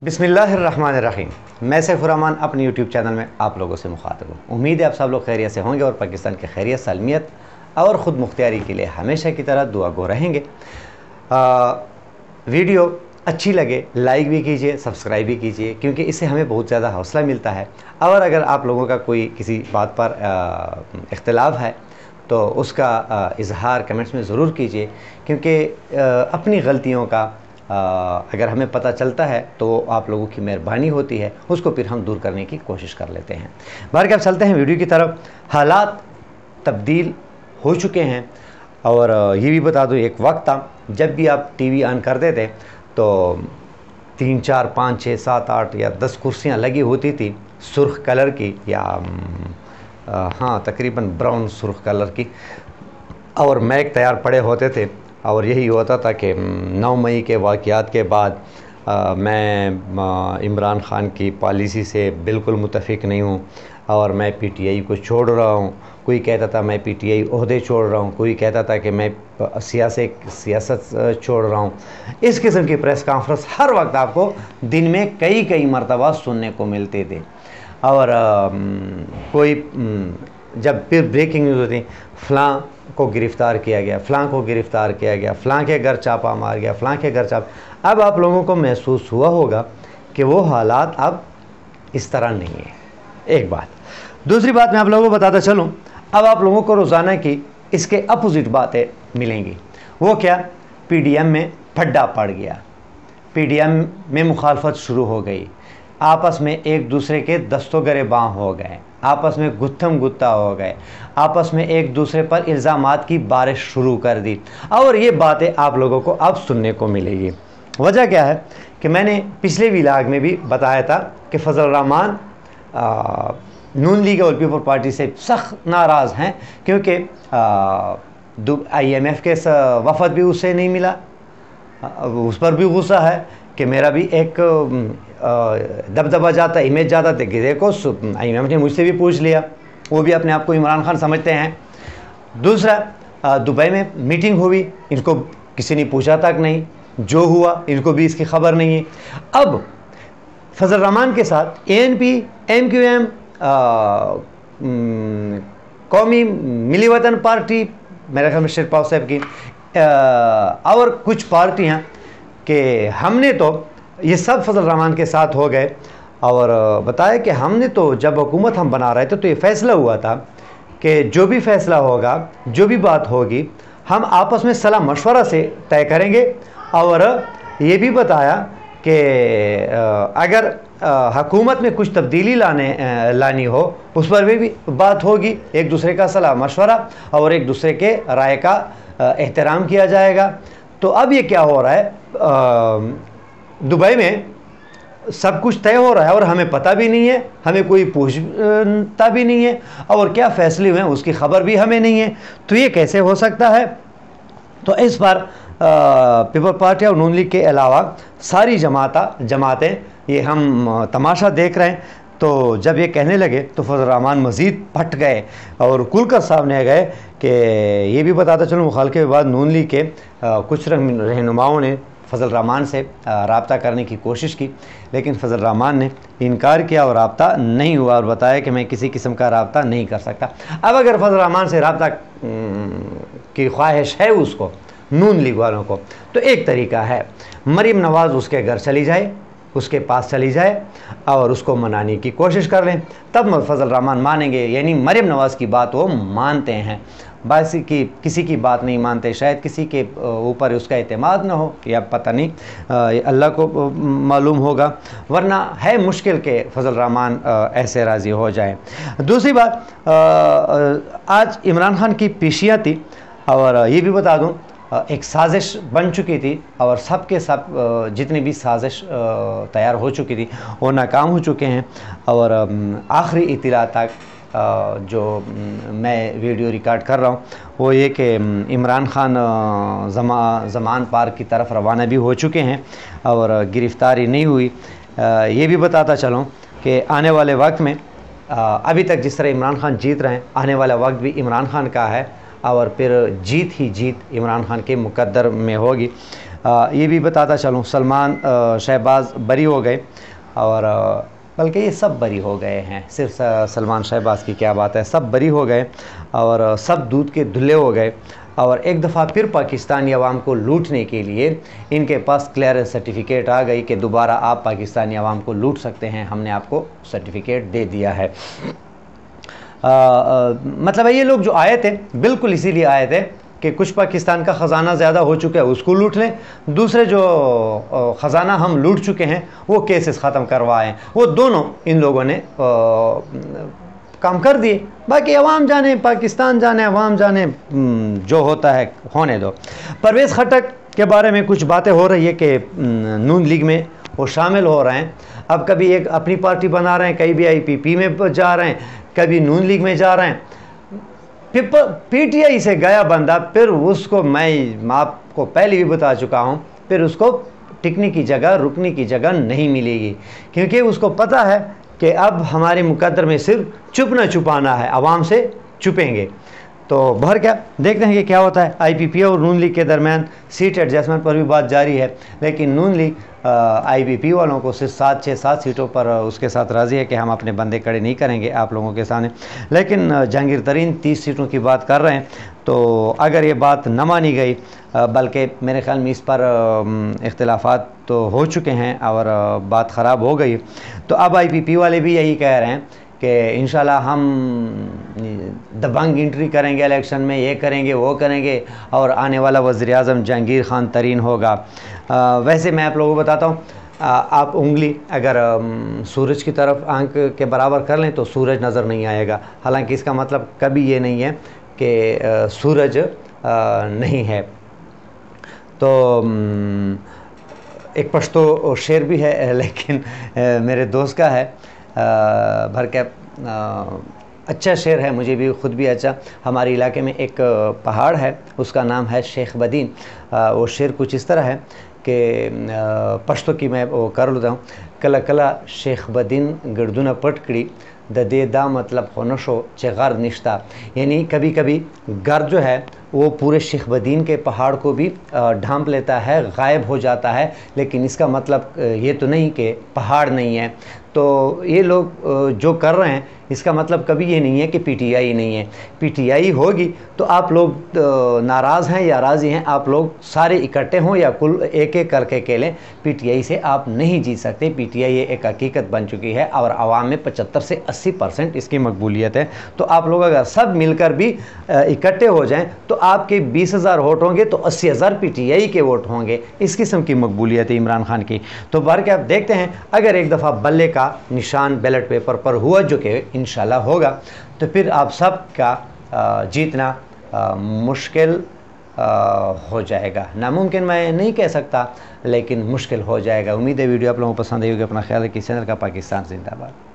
बिस्मिल्लाहिर्रहमानिर्रहीम। मैं सैफुर्रहमान अपने यूट्यूब चैनल में आप लोगों से मुखातिब हूँ। उम्मीद है आप सब लोग खैरियत से होंगे और पाकिस्तान की खैरियत, सलमियत और ख़ुद मुख्तियारी के लिए हमेशा की तरह दुआ गो रहेंगे। वीडियो अच्छी लगे लाइक भी कीजिए, सब्सक्राइब भी कीजिए, क्योंकि इससे हमें बहुत ज़्यादा हौसला मिलता है। और अगर आप लोगों का कोई किसी बात पर इख्तिलाफ है तो उसका इजहार कमेंट्स में ज़रूर कीजिए, क्योंकि अपनी गलतियों का अगर हमें पता चलता है तो आप लोगों की मेहरबानी होती है, उसको फिर हम दूर करने की कोशिश कर लेते हैं। बाहर के अब चलते हैं वीडियो की तरफ। हालात तब्दील हो चुके हैं और ये भी बता दूँ, एक वक्त था जब भी आप टीवी ऑन करते थे तो 3, 4, 5, 6, 7, 8 या 10 कुर्सियाँ लगी होती थी सुर्ख कलर की, या हाँ तकरीबन ब्राउन सुर्ख कलर की, और मैक तैयार पड़े होते थे। और यही होता था कि 9 मई के वाक़यात के बाद मैं इमरान ख़ान की पॉलिसी से बिल्कुल मुतफ़िक नहीं हूँ और मैं पीटीआई को छोड़ रहा हूँ। कोई कहता था मैं पीटीआई ओहदे छोड़ रहा हूँ, कोई कहता था कि मैं सियासत छोड़ रहा हूँ। इस किस्म की प्रेस कॉन्फ्रेंस हर वक्त आपको दिन में कई मरतबा सुनने को मिलते थे। और कोई जब फिर ब्रेकिंग न्यूज़ होती, फ़लाँ को गिरफ़्तार किया गया, फ़लाँ को गिरफ़्तार किया गया, फ़लाँ के घर छापा मार गया, फ़लाँ के घर छापा। अब आप लोगों को महसूस हुआ होगा कि वो हालात अब इस तरह नहीं है। एक बात। दूसरी बात मैं आप लोगों को बताता चलूँ, अब आप लोगों को रोज़ाना की इसके अपोजिट बातें मिलेंगी। वो क्या? पीडीएम में फड्डा पड़ गया, पीडीएम में मुखालफत शुरू हो गई, आपस में एक दूसरे के दस्तों गिरेबां हो गए, आपस में गुत्थम गुत्ता हो गए, आपस में एक दूसरे पर इल्ज़ामात की बारिश शुरू कर दी। और ये बातें आप लोगों को अब सुनने को मिलेगी। वजह क्या है कि मैंने पिछले व्लॉग में भी बताया था कि फजल रहमान नून लीग और पीपल पार्टी से सख्त नाराज़ हैं, क्योंकि IMF के वफद भी उससे नहीं मिला। उस पर भी गुस्सा है कि मेरा भी एक दबदबा जाता, इमेज जाता था कि देखो IMF ने मुझसे भी पूछ लिया। वो भी अपने आप को इमरान खान समझते हैं। दूसरा, दुबई में मीटिंग हुई, इनको किसी ने पूछा तक नहीं, जो हुआ इनको भी इसकी खबर नहीं है। अब फजल रहमान के साथ ANP, MQM, कौमी मिली वतन पार्टी, मेरे ख्याल में शेरपाव साहब की, और कुछ पार्टियां, कि हमने तो ये सब फजल रहमान के साथ हो गए और बताया कि हमने तो जब हुकूमत हम बना रहे थे तो ये फ़ैसला हुआ था कि जो भी फ़ैसला होगा, जो भी बात होगी, हम आपस में सलाह मशवरा से तय करेंगे। और ये भी बताया कि अगर हुकूमत में कुछ तब्दीली लानी हो उस पर भी बात होगी, एक दूसरे का सलाह मशवरा और एक दूसरे के राय का एहतराम किया जाएगा। तो अब ये क्या हो रहा है, दुबई में सब कुछ तय हो रहा है और हमें पता भी नहीं है, हमें कोई पूछता भी नहीं है, और क्या फ़ैसले हुए हैं उसकी खबर भी हमें नहीं है। तो ये कैसे हो सकता है? तो इस बार पीपल पार्टी और नून लीग के अलावा सारी जमातें ये हम तमाशा देख रहे हैं। तो जब ये कहने लगे तो फजल रहमान मज़ीद फट गए और खुलकर सामने आ गए कि ये भी बताता चलूँ, मुखालफत के बाद नून लीग के कुछ रहनुमाओं ने फजल रहमान से रब्ता करने की कोशिश की, लेकिन फजल रहमान ने इनकार किया और रब्ता नहीं हुआ और बताया कि मैं किसी किस्म का रब्ता नहीं कर सकता। अब अगर फजल रहमान से रब्ता की ख्वाहिश है उसको, नून लीग वालों को, तो एक तरीका है, मरीम नवाज़ उसके घर चली जाए, उसके पास चली जाए और उसको मनाने की कोशिश कर लें, तब फजल रहमान मानेंगे। यानी मरीम नवाज़ की बात वो मानते हैं, बाकी की किसी की बात नहीं मानते। शायद किसी के ऊपर उसका एतमाद ना हो, या पता नहीं, अल्लाह को मालूम होगा, वरना है मुश्किल के फजल रहमान ऐसे राज़ी हो जाए। दूसरी बात, आज इमरान खान की पेशियाँ थी, और ये भी बता दूँ एक साजिश बन चुकी थी और सब के सब जितनी भी साजिश तैयार हो चुकी थी वो नाकाम हो चुके हैं। और आखिरी इत्तला तक जो मैं वीडियो रिकॉर्ड कर रहा हूँ वो ये कि इमरान खान ज़मान पार्क की तरफ रवाना भी हो चुके हैं और गिरफ़्तारी नहीं हुई। ये भी बताता चलूँ कि आने वाले वक्त में अभी तक जिस तरह इमरान खान जीत रहे हैं, आने वाला वक्त भी इमरान खान का है और फिर जीत ही जीत इमरान खान के मुकद्दर में होगी। ये भी बताता चलूँ, सलमान शहबाज बरी हो गए, और बल्कि ये सब बरी हो गए हैं, सिर्फ सलमान शहबाज की क्या बात है, सब बरी हो गए और सब दूध के धुले हो गए। और एक दफ़ा फिर पाकिस्तानी अवाम को लूटने के लिए इनके पास क्लियरेंस सर्टिफिकेट आ गई कि दोबारा आप पाकिस्तानी अवाम को लूट सकते हैं, हमने आपको सर्टिफिकेट दे दिया है। मतलब ये लोग जो आए थे बिल्कुल इसीलिए आए थे कि कुछ पाकिस्तान का ख़जाना ज़्यादा हो चुका है उसको लूट लें, दूसरे जो ख़जाना हम लूट चुके हैं वो केसेस ख़त्म करवाएं। वो दोनों इन लोगों ने काम कर दिए। बाकी अवाम जाने, पाकिस्तान जाने, अवाम जाने, जो होता है होने दो। परवेज़ खटक के बारे में कुछ बातें हो रही है कि नून लीग में वो शामिल हो रहे हैं। अब कभी एक अपनी पार्टी बना रहे हैं, कहीं भी IPP में जा रहे हैं, कभी नून लीग में जा रहे हैं। फिर PTI से गया बंदा, फिर उसको मैं आपको पहले भी बता चुका हूँ, फिर उसको टिकने की जगह, रुकने की जगह नहीं मिलेगी, क्योंकि उसको पता है कि अब हमारे मुकद्दर में सिर्फ चुप न छुपाना है, आवाम से छुपेंगे। तो भर क्या देखते हैं कि क्या होता है। IPP और नून लीग के दरमियान सीट एडजस्टमेंट पर भी बात जारी है, लेकिन नून लीग IPP वालों को सिर्फ 7 सीटों पर उसके साथ राज़ी है कि हम अपने बंदे खड़े नहीं करेंगे आप लोगों के सामने, लेकिन जहांगीर तरीन 30 सीटों की बात कर रहे हैं। तो अगर ये बात न मानी गई, बल्कि मेरे ख्याल में इस पर इख्तिलाफात तो हो चुके हैं और बात ख़राब हो गई, तो अब IPP वाले भी यही कह रहे हैं कि इंशाल्लाह हम दबंग एंट्री करेंगे इलेक्शन में, ये करेंगे वो करेंगे, और आने वाला वज़ीर आज़म जहांगीर खान तरीन होगा। वैसे मैं आप लोगों को बताता हूँ, आप उंगली अगर सूरज की तरफ आंख के बराबर कर लें तो सूरज नज़र नहीं आएगा। हालांकि इसका मतलब कभी ये नहीं है कि सूरज नहीं है। तो एक पश्तो शेर भी है, लेकिन मेरे दोस्त का है, भर के अच्छा शेर है, मुझे भी ख़ुद भी अच्छा। हमारे इलाके में एक पहाड़ है, उसका नाम है शेख बदीन। वो शेर कुछ इस तरह है कि पश्तो की मैं वो कर लेता हूँ। कला कला शेख बदीन गर्दुना पटकड़ी ददेदा मतलब होनशो चेगार निश्ता, यानी कभी कभी गर्द जो है वो पूरे शेख बदीन के पहाड़ को भी ढांप लेता है, गायब हो जाता है, लेकिन इसका मतलब ये तो नहीं कि पहाड़ नहीं है। तो ये लोग जो कर रहे हैं इसका मतलब कभी ये नहीं है कि PTI नहीं है। PTI होगी तो आप लोग नाराज़ हैं या राज़ी हैं, आप लोग सारे इकट्ठे हों या कुल एक एक करके खेलें, PTI से आप नहीं जीत सकते। PTI ये एक हकीकत बन चुकी है और आवाम में 75 से 80% इसकी मकबूलियत है। तो आप लोग अगर सब मिलकर भी इकट्ठे हो जाएं तो आपके 20,000 वोट होंगे तो 80,000 PTI के वोट होंगे। इस किस्म की मकबूलियत है इमरान खान की। तो बार के आप देखते हैं, अगर एक दफ़ा बल्ले का निशान बैलेट पेपर पर हुआ, जो कि इंशाल्लाह होगा, तो फिर आप सब का जीतना मुश्किल हो जाएगा। नामुमकिन मैं नहीं कह सकता, लेकिन मुश्किल हो जाएगा। उम्मीद है वीडियो आप लोगों को पसंद आई होगी। अपना ख्याल रखिए। चैनल का पाकिस्तान जिंदाबाद।